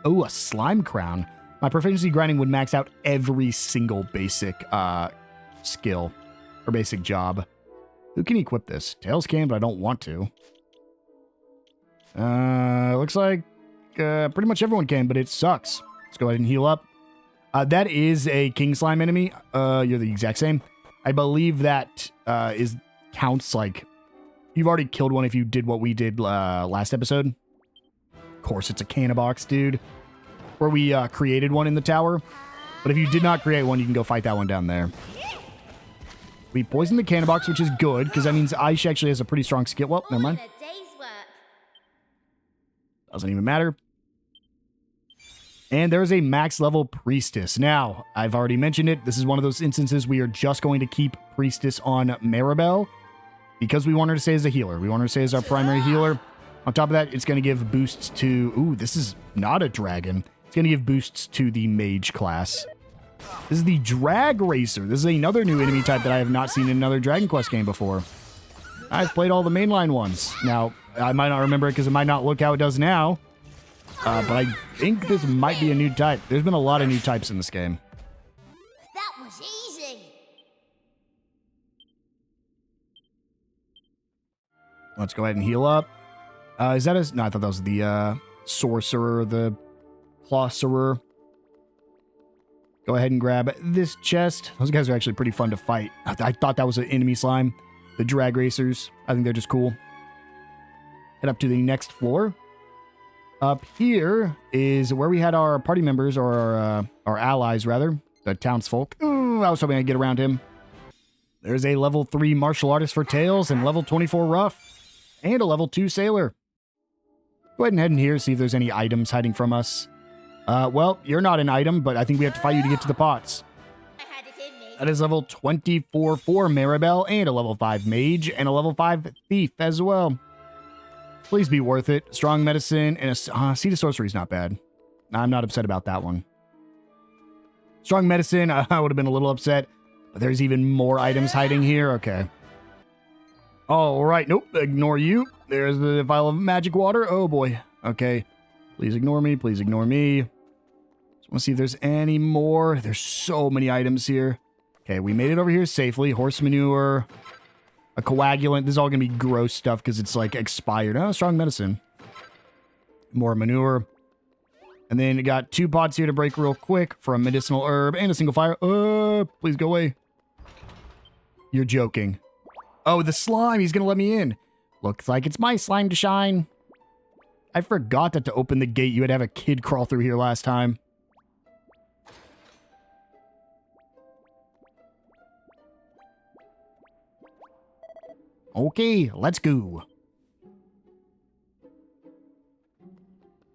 Oh, a slime crown. My proficiency grinding would max out every single basic skill or basic job. Who can equip this? Tails can, but I don't want to. Looks like pretty much everyone can, but it sucks. Let's go ahead and heal up. That is a king slime enemy. You're the exact same. I believe that counts like you've already killed one if you did what we did last episode. Of course, it's a canna box, dude. Where we created one in the tower. But if you did not create one, you can go fight that one down there. We poisoned the canna box, which is good, because that means Aish actually has a pretty strong skill. Well, never mind. Doesn't even matter. And there is a max level priestess. Now, I've already mentioned it. This is one of those instances we are just going to keep priestess on Maribel because we want her to stay as a healer. We want her to stay as our primary healer. On top of that, it's going to give boosts to... Ooh, this is not a dragon. It's going to give boosts to the mage class. This is the Drag Racer. This is another new enemy type that I have not seen in another Dragon Quest game before. I've played all the mainline ones. Now, I might not remember it because it might not look how it does now. But I think this might be a new type. There's been a lot of new types in this game. That was easy. Let's go ahead and heal up. Is that a... No, I thought that was the sorcerer, the closerer. Go ahead and grab this chest. Those guys are actually pretty fun to fight. I thought that was an enemy slime. The drag racers. I think they're just cool. Head up to the next floor. Up here is where we had our party members, or our allies, rather. The townsfolk. Ooh, I was hoping I'd get around him. There's a level 3 martial artist for Tails, and level 24 rough, and a level 2 sailor. Go ahead and head in here, see if there's any items hiding from us. Well, you're not an item, but I think we have to fight you to get to the pots. That is level 24 for Maribel, and a level 5 mage, and a level 5 thief as well. Please be worth it. Strong medicine and a seed of sorcery is not bad. I'm not upset about that one. Strong medicine, I would have been a little upset, but there's even more items hiding here. Okay. All right. Nope. Ignore you. There's the vial of magic water. Oh boy. Okay. Please ignore me. Please ignore me. Just want to see if there's any more. There's so many items here. Okay. We made it over here safely. Horse manure. A coagulant. This is all going to be gross stuff because it's like expired. Oh, strong medicine. More manure. And then you got 2 pots here to break real quick for a medicinal herb and a single fire. Please go away. You're joking. Oh, the slime. He's going to let me in. Looks like it's my slime to shine. I forgot that to open the gate, you had to have a kid crawl through here last time. Okay, let's go.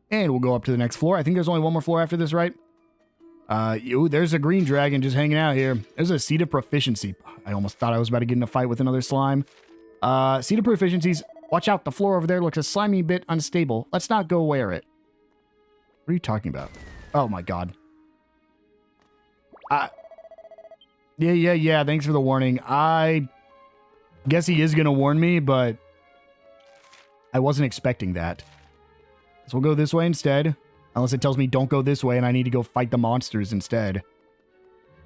And we'll go up to the next floor. I think there's only one more floor after this, right? There's a green dragon just hanging out here. There's a seed of proficiency. I almost thought I was about to get in a fight with another slime. Seed of proficiencies. Watch out, the floor over there looks a slimy bit unstable. Let's not go wear it. What are you talking about? Oh my god. Yeah. Thanks for the warning. I guess he is going to warn me, but I wasn't expecting that. So we'll go this way instead. Unless it tells me don't go this way and I need to go fight the monsters instead.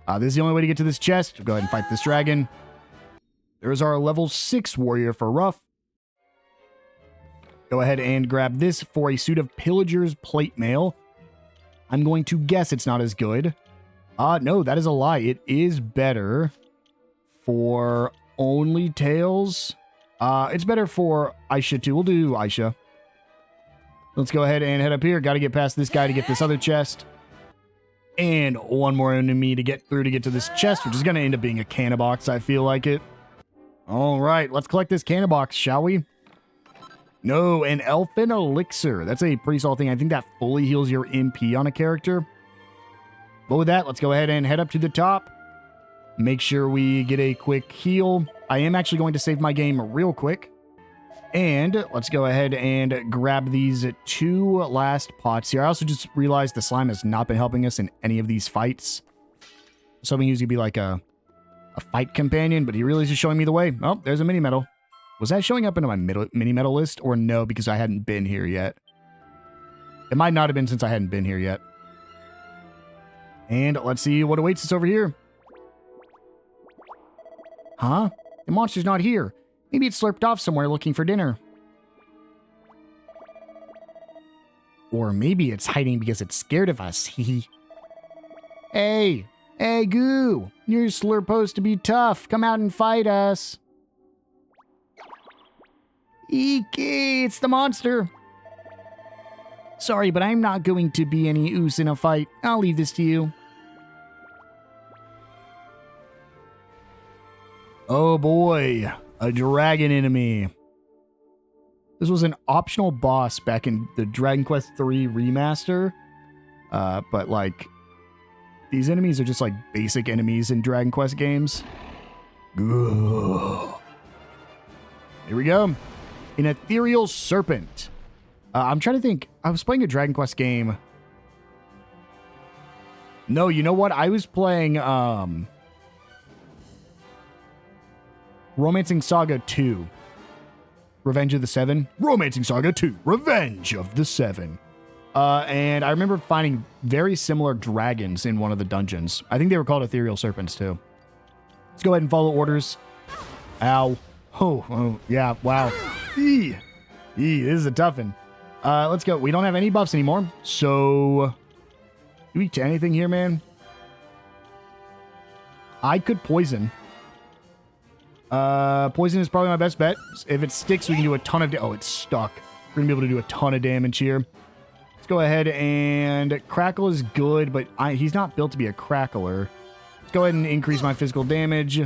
This is the only way to get to this chest. Go ahead and fight this dragon. There's our level 6 warrior for rough. Go ahead and grab this for a suit of pillager's plate mail. I'm going to guess it's not as good. No, that is a lie. It is better for only tails. It's better for Aisha too. We'll do Aisha. Let's go ahead and head up here. Got to get past this guy to get this other chest. And one more enemy to get through to get to this chest, which is going to end up being a canna box. I feel like it. All right, let's collect this canna box, shall we? No, an elfin elixir. That's a pretty solid thing. I think that fully heals your MP on a character. But with that, let's go ahead and head up to the top. Make sure we get a quick heal. I am actually going to save my game real quick. And let's go ahead and grab these 2 last pots here. I also just realized the slime has not been helping us in any of these fights. So he was going to be like a fight companion, but he really is just showing me the way. Oh, there's a mini medal. Was that showing up into my mini medal list or no, because I hadn't been here yet? It might not have been since I hadn't been here yet. And let's see what awaits us over here. Huh? The monster's not here. Maybe it's slurped off somewhere looking for dinner. Or maybe it's hiding because it's scared of us. Hey, Goo. You're supposed to be tough. Come out and fight us. Eek, it's the monster. Sorry, but I'm not going to be any oos in a fight. I'll leave this to you. Oh boy, a dragon enemy. This was an optional boss back in the Dragon Quest III remaster. But like, these enemies are just like basic enemies in Dragon Quest games. Ugh. Here we go. An ethereal serpent. I'm trying to think. I was playing a Dragon Quest game. No, you know what? I was playing Romancing Saga 2. Revenge of the Seven. Romancing Saga 2. Revenge of the Seven. And I remember finding very similar dragons in one of the dungeons. I think they were called ethereal serpents too. Let's go ahead and follow orders. Ow. Oh yeah, wow. This is a tough one. Let's go. We don't have any buffs anymore. So, do we eat anything here, man? I could poison. Poison is probably my best bet. If it sticks, we can do a ton of oh, it's stuck. We're gonna be able to do a ton of damage here. Let's go ahead and crackle is good, but he's not built to be a crackler. Let's go ahead and increase my physical damage.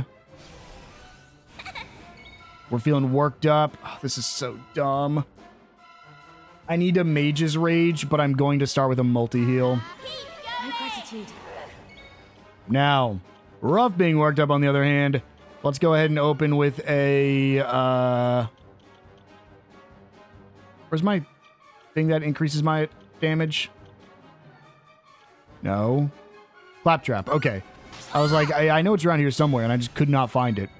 We're feeling worked up. Oh, this is so dumb. I need a mage's rage, but I'm going to start with a multi-heal. My gratitude. Now, rough being worked up on the other hand. Let's go ahead and open with a, where's my thing that increases my damage? No. Claptrap. Okay. I was like, I know it's around here somewhere, and I just could not find it.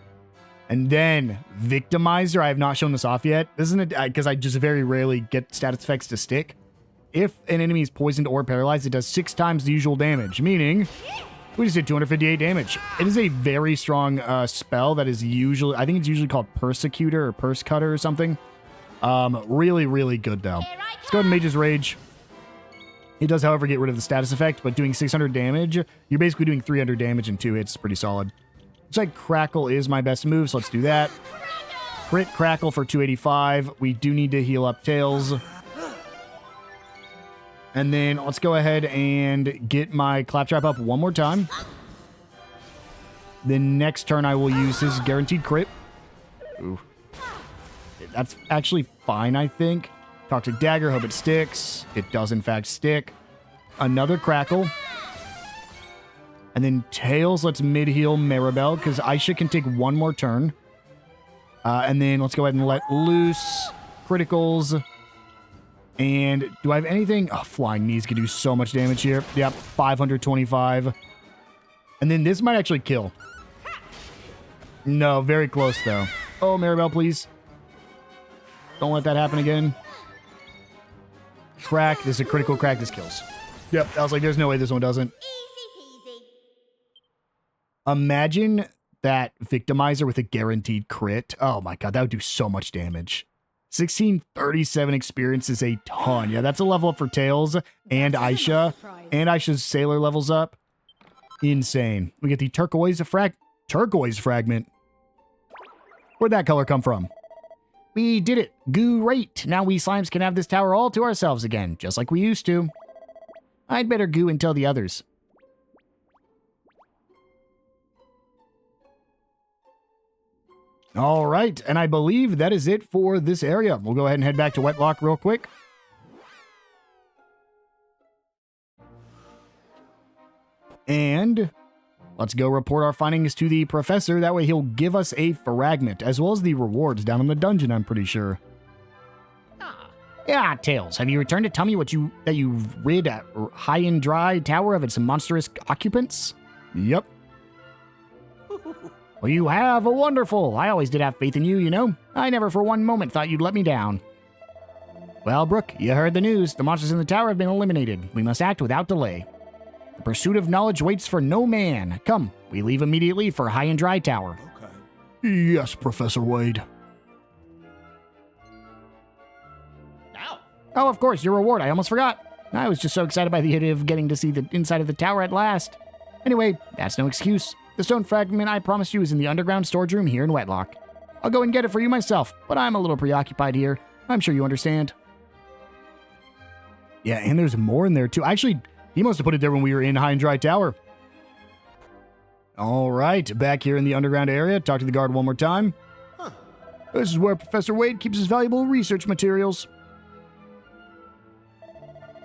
And then Victimizer. I have not shown this off yet. This isn't because I just very rarely get status effects to stick. If an enemy is poisoned or paralyzed, it does 6 times the usual damage, meaning we just did 258 damage. It is a very strong spell that is usually, I think it's usually called Persecutor or Purse Cutter or something. Really, really good though. Let's go ahead and Mage's Rage. It does, however, get rid of the status effect, but doing 600 damage, you're basically doing 300 damage in 2 hits. Pretty solid. Looks like Crackle is my best move, so let's do that. Crit Crackle for 285. We do need to heal up Tails. And then let's go ahead and get my Claptrap up one more time. The next turn I will use his guaranteed crit. Ooh. That's actually fine, I think. Toxic Dagger, hope it sticks. It does in fact stick. Another Crackle. And then Tails, let's mid-heal Maribel, because Aisha can take one more turn. And then let's go ahead and let loose. Criticals. And do I have anything? Oh, flying knees can do so much damage here. Yep, 525. And then this might actually kill. No, very close though. Oh, Maribel, please. Don't let that happen again. Crack. This is a critical crack. This kills. Yep, I was like, there's no way this one doesn't. Easy peasy. Imagine that victimizer with a guaranteed crit. Oh my god, that would do so much damage. 1637 experience is a ton. Yeah, that's a level up for Tails and Aisha. And Aisha's sailor levels up. Insane. We get the turquoise fragment. Where'd that color come from? We did it. Great. Now we slimes can have this tower all to ourselves again, just like we used to. I'd better go and tell the others. All right, and I believe that is it for this area. We'll go ahead and head back to Wetlock real quick. And let's go report our findings to the professor. That way he'll give us a fragment, as well as the rewards down in the dungeon, I'm pretty sure. Yeah, Tails, have you returned to tell me that you rid a high and dry tower of its monstrous occupants? Yep. Well, you have. Wonderful. I always did have faith in you, you know. I never for one moment thought you'd let me down. Well, Brooke, you heard the news. The monsters in the tower have been eliminated. We must act without delay. The pursuit of knowledge waits for no man. Come, we leave immediately for High and Dry Tower. Okay. Yes, Professor Wade. Now. Oh, of course, your reward. I almost forgot. I was just so excited by the idea of getting to see the inside of the tower at last. Anyway, that's no excuse. The stone fragment I promised you is in the underground storage room here in Wetlock. I'll go and get it for you myself, but I'm a little preoccupied here. I'm sure you understand. Yeah, and there's more in there too. Actually, he must have put it there when we were in High and Dry Tower. All right, back here in the underground area. Talk to the guard one more time. Huh. This is where Professor Wade keeps his valuable research materials.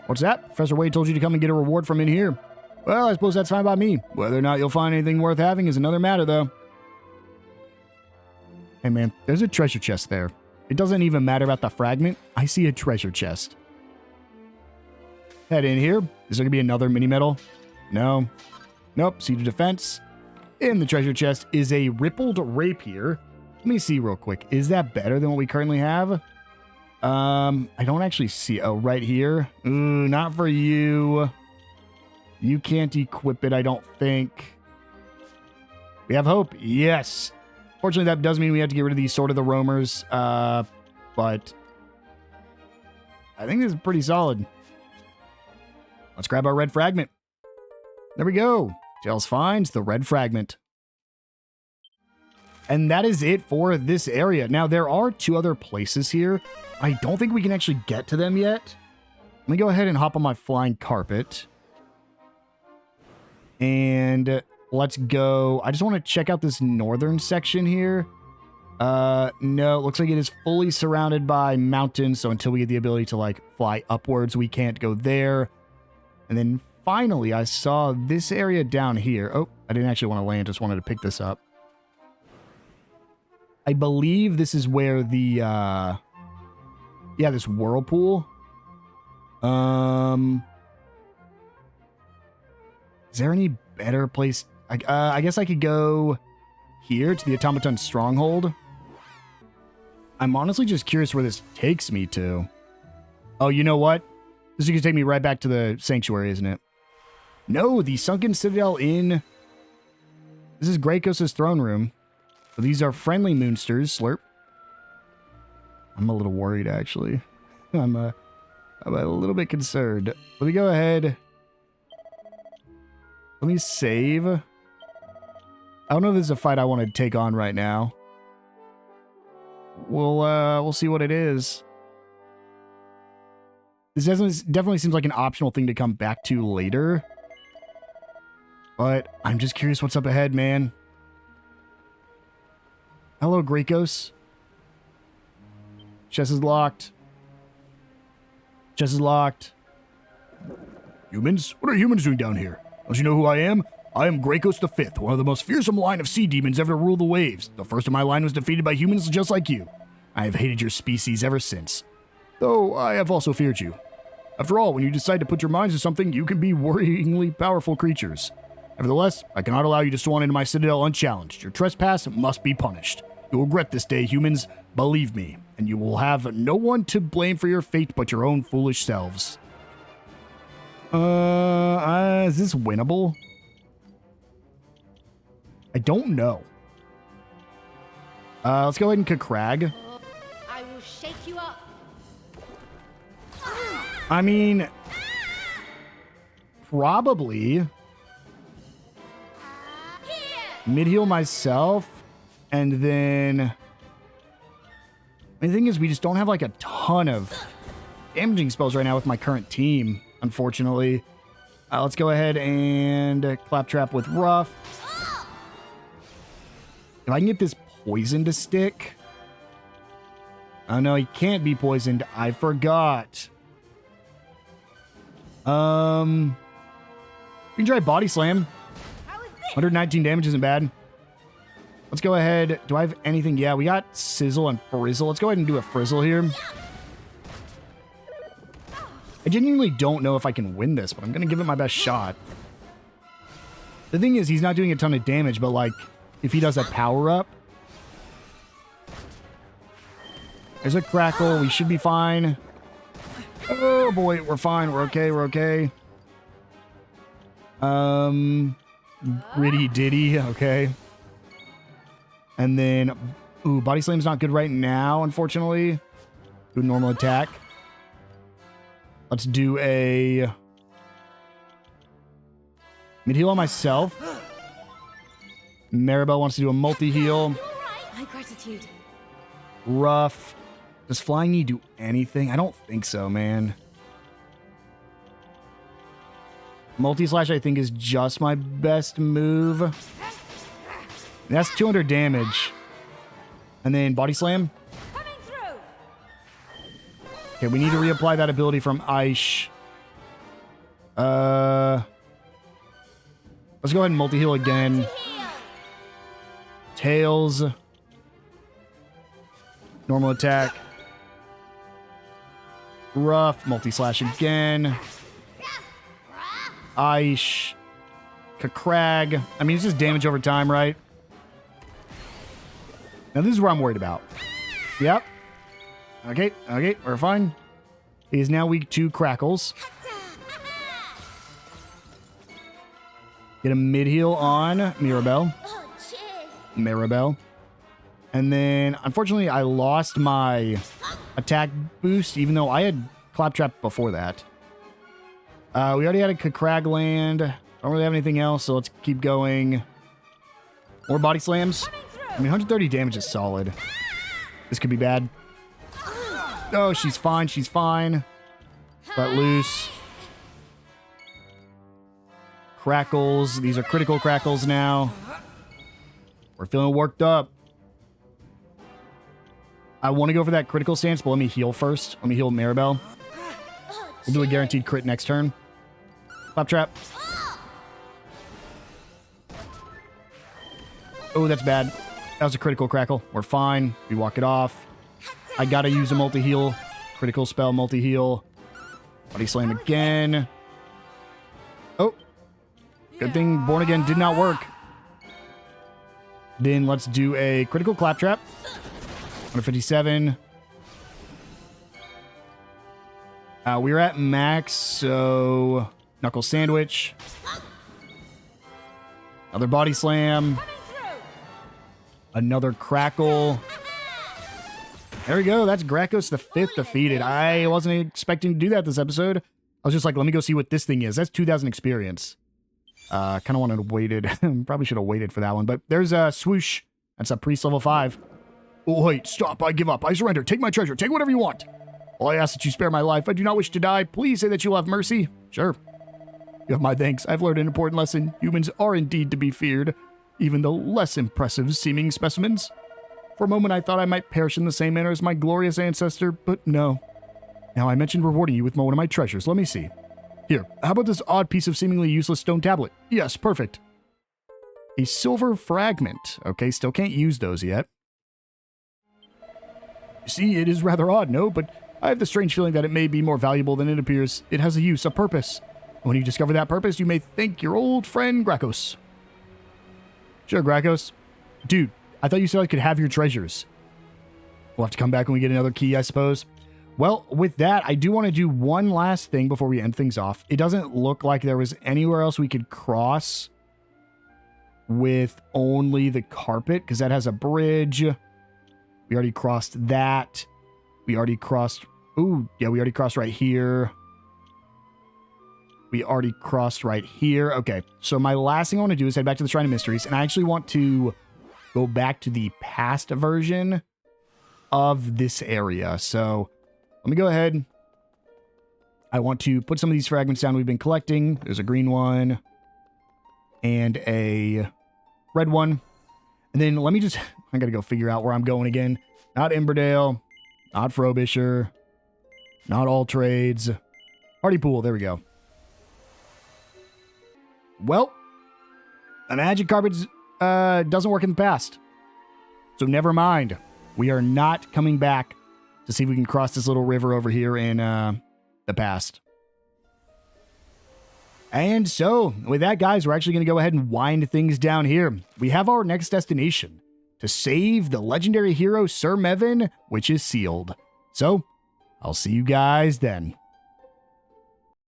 What's that? Professor Wade told you to come and get a reward from in here. Well, I suppose that's fine by me. Whether or not you'll find anything worth having is another matter, though. Hey, man, there's a treasure chest there. It doesn't even matter about the fragment. I see a treasure chest. Head in here. Is there going to be another mini-medal? No. Nope, Seat of Defense. In the treasure chest is a rippled rapier. Let me see real quick. Is that better than what we currently have? I don't actually see. Oh, right here. Ooh, not for you. You can't equip it, I don't think. We have hope. Yes. Fortunately, that does mean we have to get rid of these Sword of the Roamers. But I think this is pretty solid. Let's grab our red fragment. There we go. Tails finds the red fragment. And that is it for this area. Now, there are two other places here. I don't think we can actually get to them yet. Let me go ahead and hop on my flying carpet. And let's go. I just want to check out this northern section here. No, it looks like it is fully surrounded by mountains. So until we get the ability to like fly upwards, we can't go there. And then finally, I saw this area down here. Oh, I didn't actually want to land. Just wanted to pick this up. I believe this is where the, yeah, this whirlpool. Is there any better place? I guess I could go here to the Automaton Stronghold. I'm honestly just curious where this takes me to. Oh, you know what? This is going to take me right back to the Sanctuary, isn't it? No, the Sunken Citadel Inn. This is Gracos' throne room. So these are friendly moonsters. Slurp. I'm a little worried, actually. I'm a little bit concerned. Let me go ahead. Let me save. I don't know if this is a fight I want to take on right now. We'll see what it is. This definitely seems like an optional thing to come back to later. But I'm just curious what's up ahead, man. Hello, Gracos. Chest is locked. Chest is locked. Humans? What are humans doing down here? Don't you know who I am? I am Gracos V, one of the most fearsome line of sea demons ever to rule the waves. The first of my line was defeated by humans just like you. I have hated your species ever since. though I have also feared you. After all, when you decide to put your minds to something, you can be worryingly powerful creatures. Nevertheless, I cannot allow you to swan into my citadel unchallenged. Your trespass must be punished. You will regret this day, humans, believe me, and you will have no one to blame for your fate but your own foolish selves. Is this winnable? I don't know. Let's go ahead and Crag. I will shake you up. I mean, probably mid-heal myself, and then the thing is we just don't have like a ton of damaging spells right now with my current team, unfortunately. Let's go ahead and Claptrap with Rough. If I can get this poison to stick. Oh no, he can't be poisoned. I forgot. We can try Body Slam. 119 damage isn't bad. Let's go ahead. Do I have anything? Yeah, we got Sizzle and Frizzle. Let's go ahead and do a Frizzle here. I genuinely don't know if I can win this, but I'm going to give it my best shot. The thing is, he's not doing a ton of damage, but like, if he does that power up. There's a Crackle. We should be fine. Oh boy, we're fine. We're okay. We're okay. Gritty Diddy. Okay. And then, ooh, Body Slam's not good right now, unfortunately. Do a normal attack. Let's do a mid-heal on myself. Maribel wants to do a multi-heal. My gratitude. Rough. Does Flying Knee do anything? I don't think so, man. Multi-slash, I think, is just my best move. That's 200 damage. And then Body Slam. Coming through. Okay, we need to reapply that ability from Aish. Let's go ahead and multi-heal again. Tails. Normal attack. Rough. Multi-slash again. Aish. Crag. I mean, it's just damage over time, right? Now, this is where I'm worried about. Yep. Okay, we're fine. He is now weak to Crackles. Get a mid-heal on Mirabelle. Oh, cheers. Maribel. And then, unfortunately, I lost my attack boost, even though I had Claptrap before that. We already had a Crag land. Don't really have anything else, so let's keep going. More Body Slams. I mean, 130 damage is solid. This could be bad. Oh, she's fine. She's fine. Let loose. Crackles. These are critical crackles now. We're feeling worked up. I want to go for that critical stance, but let me heal first. Let me heal Maribel. We'll do a guaranteed crit next turn. Claptrap. Oh, that's bad. That was a critical crackle. We're fine. We walk it off. I gotta use a multi-heal. Critical spell, multi-heal. Body Slam again. Oh. Good thing Born Again did not work. Then let's do a critical Claptrap. 157. We're at max, so Knuckle Sandwich. Another Body Slam. Another Crackle. There we go. That's Gracchus the Fifth defeated. I wasn't expecting to do that this episode. I was just like, let me go see what this thing is. That's 2,000 experience. Kind of wanted to waited. Probably should have waited for that one. But there's a Swoosh. That's a priest level 5. Oh, wait. Stop. I give up. I surrender. Take my treasure. Take whatever you want. Well, I ask that you spare my life. I do not wish to die. Please say that you'll have mercy. Sure. You have my thanks. I've learned an important lesson. Humans are indeed to be feared. Even the less impressive seeming specimens. For a moment I thought I might perish in the same manner as my glorious ancestor, but no. Now I mentioned rewarding you with one of my treasures. Let me see. Here, how about this odd piece of seemingly useless stone tablet? Yes, perfect. A silver fragment. Okay, still can't use those yet. You see, it is rather odd, no? But I have the strange feeling that it may be more valuable than it appears. It has a use, a purpose. And when you discover that purpose, you may thank your old friend Gracchus. Sure, Gracchus. Dude, I thought you said I could have your treasures. We'll have to come back when we get another key, I suppose. Well, with that, I do want to do one last thing before we end things off. It doesn't look like there was anywhere else we could cross with only the carpet, because that has a bridge. We already crossed that. We already crossed... Ooh, yeah, we already crossed right here. We already crossed right here. Okay, so my last thing I want to do is head back to the Shrine of Mysteries, and I actually want to go back to the past version of this area. So let me go ahead. I want to put some of these fragments down we've been collecting. There's a green one and a red one. And then let me just... I gotta go figure out where I'm going again. Not Emberdale. Not Frobisher. Not All Trades. Hardypool. There we go. Well, a magic carpet doesn't work in the past. So never mind. We are not coming back to see if we can cross this little river over here in the past. And so, with that, guys, we're actually going to go ahead and wind things down here. We have our next destination, to save the legendary hero Sir Mevin, which is sealed. So, I'll see you guys then.